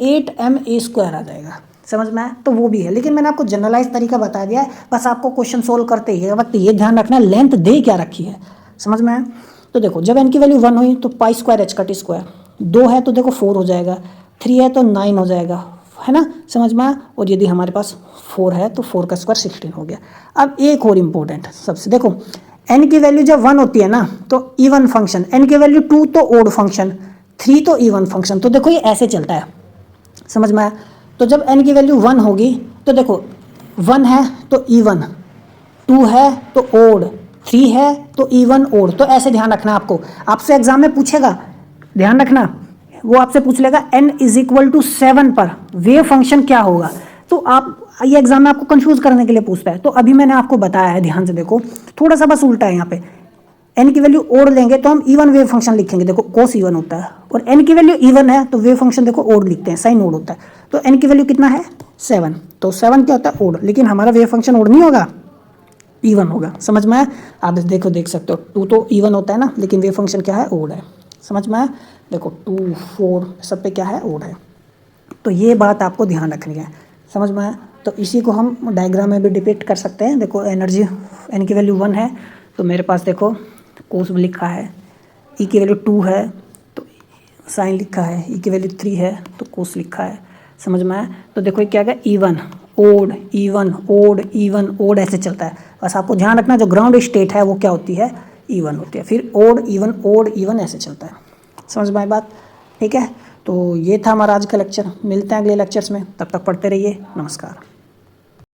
8ma² आ जाएगा। समझ में आया। तो वो भी है, लेकिन मैंने आपको जनरलाइज तरीका बता दिया है, बस आपको क्वेश्चन सोल्व करते ही वक्त ये ध्यान रखना है लेंथ दे क्या रखी है। समझ में आया। तो देखो जब n की वैल्यू 1 हुई तो π² h², 2 है तो देखो 4 हो जाएगा, 3 है तो 9 हो जाएगा, है ना। समझ में आया। और यदि हमारे पास 4 है तो 4 का स्क्वायर 16 हो गया। अब एक और इम्पोर्टेंट सबसे, देखो n की वैल्यू जब 1 होती है ना तो इवन फंक्शन, n की वैल्यू 2 तो ओड फंक्शन, 3 तो इवन फंक्शन। तो देखो ये ऐसे चलता है। समझ में आया। तो जब n की वैल्यू 1 होगी तो देखो 1 है तो इवन, 2 है तो ओड, 3 है तो इवन ओड। तो ऐसे ध्यान रखना आपको, आपसे एग्जाम में पूछेगा ध्यान रखना, वो आपसे पूछ लेगा n इज इक्वल टू 7 पर वेव फंक्शन क्या होगा। तो आप ये एग्जाम में आपको कंफ्यूज करने के लिए पूछता है। तो अभी मैंने आपको बताया है, ध्यान से देखो, थोड़ा सा बस उल्टा है यहाँ पे। n की वैल्यू ओड लेंगे तो हम इवन वेव फंक्शन लिखेंगे, देखो कोस इवन होता है, और n की वैल्यू इवन है तो वेव फंक्शन देखो ओड लिखते हैं, साइन ओड होता है। तो n की वैल्यू कितना है 7, तो 7 क्या होता है ओड, लेकिन हमारा वेव फंक्शन ओड नहीं होगा, इवन होगा। समझ में आया? आप देखो देख सकते हो 2 तो इवन होता है ना, लेकिन वेव फंक्शन क्या है ओड है। समझ में आया? देखो 2 4 सब पे क्या है ओड है। तो ये बात आपको ध्यान रखनी है। समझ में आया? तो इसी को हम डायग्राम में भी डिपिक्ट कर सकते हैं। देखो एनर्जी n की वैल्यू 1 है तो मेरे पास देखो कोस लिखा है, e की वैल्यू 2 है तो साइन लिखा है, e की वैल्यू 3 है तो कोस लिखा है। समझ में आया? तो देखो ये क्या आ गया even odd even odd even odd ऐसे चलता है। बस आपको ध्यान रखना जो ग्राउंड स्टेट है वो क्या होती है इवन होती है, फिर ओड इवन ऐसे चलता है। समझ में आई बात? ठीक है, तो ये था हमारा आज का लेक्चर। मिलते हैं अगले लेक्चर्स में, तब तक पढ़ते रहिए। नमस्कार।